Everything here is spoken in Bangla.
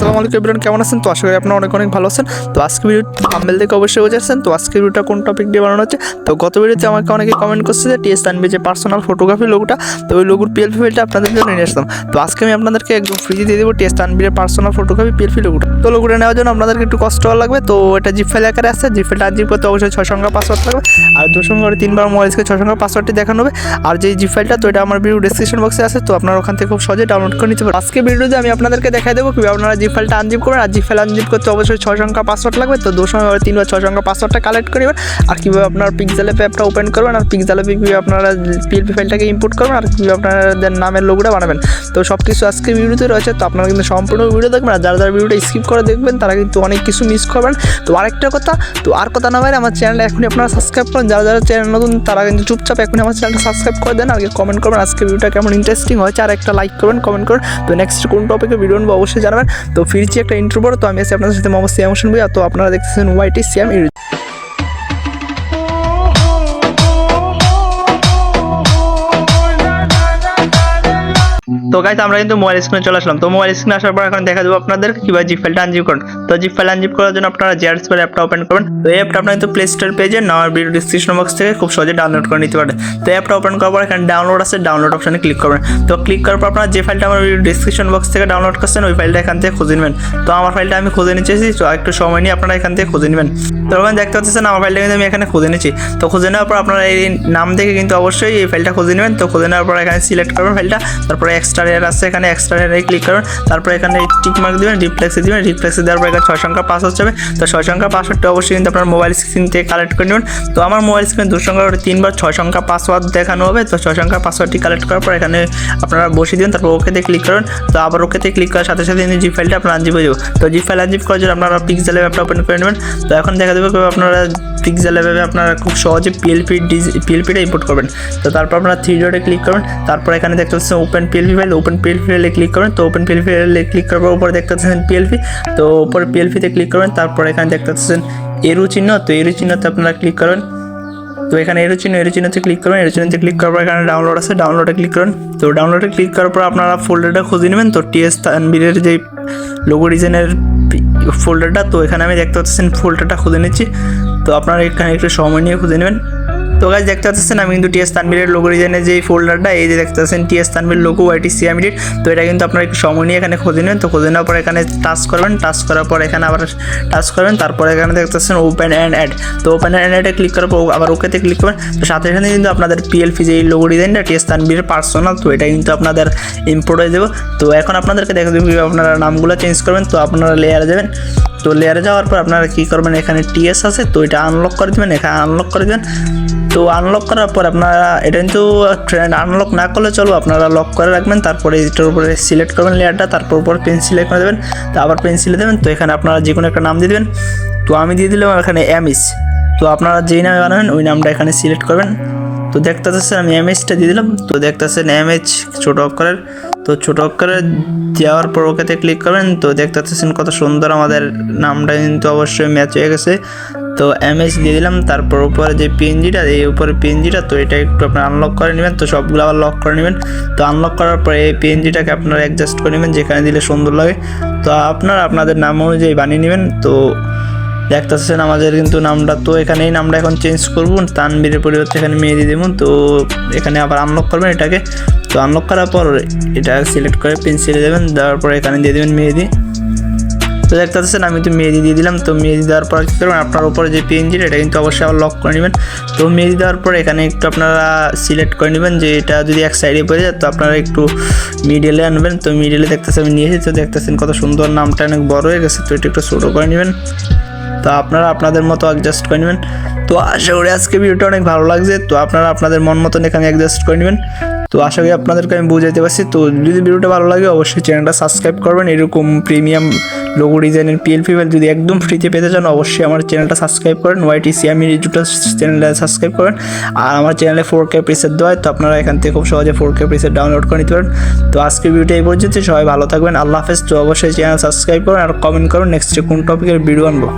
আসসালামু আলাইকুম এভরিওয়ান, কেমন আছেন? তো আশা করি আপনারা অনেক অনেক ভালো আছেন। তো আজকে ভিডিও থাম্বনেল দেখে অবশ্যই বুঝেছেন। তো আজকে ভিডিওটা কোন টপিক দিয়ে বানানো হচ্ছে, তো গত ভিডিওতে আমাকে অনেকে কমেন্ট করছে যে টিএস তানভীর যে পার্সোনাল ফটোগ্রাফি লোগোটা, তো ওই লোগোর পিএলপি ফাইলটা আপনাদের জন্য নিয়ে আসলাম। তো আজকে আমি আপনাদেরকে একদম ফ্রিতে দিয়ে দেবো টিএস তানভীরের পার্সোনাল ফটোগ্রাফি পিএলপি লোগোটা। তো লোগোটা নেওয়ার জন্য আপনাদেরকে একটু কষ্ট হওয়া লাগবে। তো এটা জিপ ফাইল আকারে আছে, জিপ ফাইলটা আনজিপ করতে অবশ্যই 6 সংখ্যা পাসওয়ার্ড লাগবে, আর 2 সংখ্যা করে 3বার মোবাইল স্ক্রিনে 6 সংখ্যা পাসওয়ার্ডটি দেখানো হবে। আর যে জিপ ফাইলটা, তো এটা আমার ভিডিও ডেসক্রিপশন বক্সে আছে, তো আপনারা ওখান থেকে খুব সহজে ডাউনলোড করে নিতে পারেন। আজকে ভিডিওতে আমি আপনাদেরকে দেখাই দেবো কীভাবে আপনারা জিপ ফাইলটা আনজিপ করবেন। আর জিপ ফাইল আনজিপ করতে অবশ্যই 6 সংখ্যা পাসওয়ার্ড লাগবে, তো 2 সংখ্যা 3 বা 6 সংখ্যা পাসওয়ার্ডটা কালেক্ট করে নেবেন। আর কীভাবে আপনার পিক্সেল অ্যাপটা ওপেন করবেন, আর পিক্সেল অ্যাপে কীভাবে আপনারা পিএলপি ফাইলটাকে ইম্পোর্ট করবেন, আর কীভাবে আপনাদের নামের লোগোটা বানাবেন। তো সব কিছু আজকে ভিডিওতে রয়েছে, তো আপনারা কিন্তু সম্পূর্ণ ভিডিও দেখবেন। আর যারা ভিডিওটা স্কিপ করে দেখবেন তারা কিন্তু অনেক কিছু মিস করবেন। তো আরেকটা কথা, তো আর কথা না বাইরে আমার চ্যানেলটা এখনই আপনারা সাবস্ক্রাইব করেন। যারা যারা চ্যানেল নতুন তারা কিন্তু চুপচাপ এখনই আমার চ্যানেলটা সাবস্ক্রাইব করে দেন, আর কমেন্ট করবেন আজকে ভিডিওটা কেমন ইন্টারেস্টিং হয়েছে, আর একটা লাইক করবেন, কমেন্ট করুন। তো নেক্সট কোন টপিকে ভিডিও নেবো অবশ্যই জানাবেন। তো ফিরছি একটা ইন্ট্রো পর। তো আমি আছি আপনাদের সাথে মোহাম্মদ সিয়াম হোসেন ভাইয়া। তো আপনারা দেখতেছেন ওয়াইটি সিয়াম। তো গাইস আমরা কিন্তু মোবাইল স্ক্রিনে চলে আসলাম। তো মোবাইল স্ক্রিনে আসার পর এখন দেখা দেবো আপনাদের কিভাবে জিপ ফাইলটা আনজিপ করুন। তো জিপ ফাইল আনজিপ করার জন্য আপনারা জেআরএস ফাইল অ্যাপটা ওপেন করবেন। তো এই অ্যাপটা আপনারা কিন্তু প্লে স্টোর পেজে আমার ভিডিও ডিসক্রিপশন বক্স থেকে খুব সহজে ডাউনলোড করে নিতে পারেন। তো অ্যাপটা ওপেন করার পর এখানে ডাউনলোড আছে, ডাউনলোড অপশনে ক্লিক করবেন। তো ক্লিক করার পর আপনারা যে ফাইলটা আমার ভিডিও ডিসক্রিপশন বক্স থেকে ডাউনলোড করছেন ওই ফাইলটা এখান থেকে খুঁজে নেবেন। তো আমার ফাইলটা আমি খুঁজে নিচ্ছি, তো একটু সময় নিয়ে আপনারা এখান থেকে খুঁজে নেবেন। তো ওখানে দেখতে পাচ্ছেন আমার ফাইলটা কিন্তু আমি এখানে খুঁজে নিচ্ছি। তো খুঁজে নেওয়ার পর আপনারা এই নাম দেখে কিন্তু অবশ্যই এই ফাইলটা খুঁজে নেবেন। তো খুঁজে নেওয়ার পর এখানে সিলেক্ট করবেন ফাইলটা, তারপরে এক্সট্রা লেয়ার আছে, এখানে এক্সট্রা লেয়ারে ক্লিক করবেন। তারপরে এখানে টিক মার্ক দিবেন, রিপ্লেক্সে দিবেন, রিপ্লেক্সে দেওয়ার পর এখানে 6 সংখ্যা পাসওয়ার্ড যাবে। তো 6 সংখ্যা পাসওয়ার্ডটা অবশ্যই কিন্তু আপনার মোবাইল স্ক্রিন থেকে কালেক্ট করে নেবেন। তো আমার মোবাইল স্ক্রিনে 2 সংখ্যা করে 3বার 6 সংখ্যা পাসওয়ার্ড দেখানো হবে। তো 6 সংখ্যা পাসওয়ার্ডটি কালেক্ট করার পর এখানে আপনারা বসিয়ে দিন, তারপর ওকেতে ক্লিক করুন। তো আবার ওকেতে ক্লিক করার সাথে সাথে কিন্তু জিপ ফাইলটা আপনার আনজিপ হয়ে যাবে। তো জিপ ফাইল আনজিপ করার জন্য আপনারা পিক্সেল অ্যাপটা ওপেন করে নেবেন। তো এখন দেখা দেবে আপনারা পিক্সেল অ্যাপে আপনারা খুব সহজে পিএলপিটা ইম্পোর্ট করবেন। তো তারপর আপনারা 3 ডটে ক্লিক করবেন। তারপর এখানে দেখতে পাচ্ছেন open PLP file, open PLP ফাইলে ক্লিক করবেন। তো ওপেন পিএলপি ফাইলে ক্লিক করার পর উপরে দেখতে পাচ্ছেন পিএলপি, তো উপরে পিএলপিতে ক্লিক করবেন। তারপর এখানে দেখতে পাচ্ছেন এরো চিহ্ন, তো এরো চিহ্নতে আপনারা ক্লিক করবেন। তো এখানে এরো চিহ্নতে ক্লিক করবেন। এরো চিহ্নতে ক্লিক করার পর এখানে ডাউনলোড আছে, ডাউনলোডে ক্লিক করুন। তো ডাউনলোডে ক্লিক করার পর আপনারা ফোল্ডারটা খুঁজে নেবেন। তো টিএস তানভীরের যে লোগো ডিজাইনের ফোল্ডারটা, তো এখানে আমি দেখতে পাচ্ছেন ফোল্ডারটা খুঁজে নিচ্ছি। তো আপনারা এখানে একটু সময় নিয়ে খুঁজে নেবেন। তো গাইস দেখতে পাচ্ছেন আমি কিন্তু টিএস তানভীরের লোগো ডিজাইনের যে ফোল্ডারটা, এই যে দেখতে পাচ্ছেন টিএস তানভীর লোগো ওয়াইটি সিয়াম এডিট। তো এটা কিন্তু আপনারা একটু সময় নিয়ে এখানে খুঁজে নেবেন। তো খুঁজে নেওয়ার পর এখানে টাচ করবেন, টাচ করার পর এখানে আবার টাচ করবেন। তারপরে এখানে দেখতে পাচ্ছেন ওপেন অ্যান্ড অ্যাড। তো ওপেন অ্যান্ড অ্যাডে ক্লিক করার পর আবার ওকেতে ক্লিক করবেন। তো সাথে সাথে কিন্তু আপনাদের পিএলপি যে লোগো ডিজাইনটা টিএস তানভীরের পার্সোনাল, তো এটা কিন্তু আপনাদের ইম্পোর্ট হয়ে যাবে। তো এখন আপনাদেরকে দেখা দেবো আপনারা নামগুলো চেঞ্জ করবেন। তো আপনারা লেয়ারে যাবেন। তো লেয়ারে যাওয়ার পর আপনারা কী করবেন, এখানে টিএস আছে, তো এটা আনলক করে দেবেন, এখানে আনলক করে দেবেন। তো আনলক করার পর আপনারা এটা কিন্তু আনলক না করলে চলবে, আপনারা লক করে রাখবেন। তারপরে এটার উপরে সিলেক্ট করবেন লেয়ারটা, তারপর উপর পেন্সিলে করে দেবেন। তো আবার পেন্সিলে দেবেন। তো এখানে আপনারা যে কোনো একটা নাম দিয়ে দেবেন। তো আমি দিয়ে দিলাম এখানে এমএস। তো আপনারা যেই নামে বানাবেন ওই নামটা এখানে সিলেক্ট করবেন। তো দেখতে পাচ্ছেন আমি এমএসটা দিয়ে দিলাম। তো দেখতে পাচ্ছেন এমএচ ছোটো অক্ষরের। তো ছোটো অক্ষরে দেওয়ার পর ওকেতে ক্লিক করবেন। তো দেখতে পাচ্ছেন কত সুন্দর আমাদের নামটা কিন্তু অবশ্যই ম্যাচ হয়ে গেছে। তো এমএস দিয়ে দিলাম। তারপর উপরে যে পিএনজিটা, এই উপরে পিএনজিটা, তো এটা একটু আপনারা আনলক করে নেবেন। তো সবগুলো আবার লক করে নেবেন। তো আনলক করার পরে এই পিএনজিটাকে আপনারা অ্যাডজাস্ট করে নেবেন যেখানে দিলে সুন্দর লাগে। তো আপনারা আপনাদের নাম অনুযায়ী বানিয়ে নেবেন। তো দেখতে পাচ্ছেন আমাদের কিন্তু নামটা, তো এখানে এই নামটা এখন চেঞ্জ করবো, তানভীরের পরিবর্তে এখানে মেহেদি দেবো। তো এখানে আবার আনলক করবেন এটাকে। তো আনলক করার পর এটা সিলেক্ট করে পেন্সিলে দেবেন, দেওয়ার পর এখানে দিয়ে দেবেন মেহেদি। তো দেখতে পাচ্ছেন আমি তো মেহেদি দিয়ে দিলাম। তো মেহেদি দেওয়ার পর কী করবেন, আপনার উপরে যে পিএনজিটা এটা কিন্তু অবশ্যই আবার লক করে নেবেন। তো মেহেদি দেওয়ার পর এখানে একটু আপনারা সিলেক্ট করে নেবেন যে এটা যদি এক সাইডে পড়ে যায়, তো আপনারা একটু মিডিলে আনবেন। তো মিডিলে দেখতেছেন আমি নিয়েছি। তো দেখতেছেন কত সুন্দর, নামটা অনেক বড় হয়ে গেছে। তো এটা একটু ছোটো করে নেবেন। তো আপনারা আপনাদের মতো অ্যাডজাস্ট করে নেবেন। তো আশা করি আজকে ভিডিওটা অনেক ভালো লাগছে। তো আপনারা আপনাদের মন মতন এখানে অ্যাডজাস্ট করে নেবেন। তো আশা করি আপনাদেরকে আমি বুঝাইতে পারছি। তো যদি ভিডিওটা ভালো লাগে অবশ্যই চ্যানেলটা সাবস্ক্রাইব করবেন। এরকম প্রিমিয়াম লোগো ডিজাইনের পিএলপি ফাইল যদি একদম ফ্রিতে পেতে চান অবশ্যই আমার চ্যানেলটা সাবস্ক্রাইব করেন, ওয়াইটি সিয়াম ডিজিটাল চ্যানেলটা সাবস্ক্রাইব করেন। আর আমার চ্যানেলে 4K প্রিসেট দেওয়া হয়, তো আপনারা এখান থেকে খুব সহজে 4K প্রিসেট ডাউনলোড করে নিতে পারেন। তো আজকের ভিডিওটা এই পর্যন্ত, সবাই ভালো থাকবেন, আল্লাহ হাফেজ। তো অবশ্যই চ্যানেল সাবস্ক্রাইব করুন আর কমেন্ট করুন নেক্সট কোন টপিকের ভিডিও আনবো।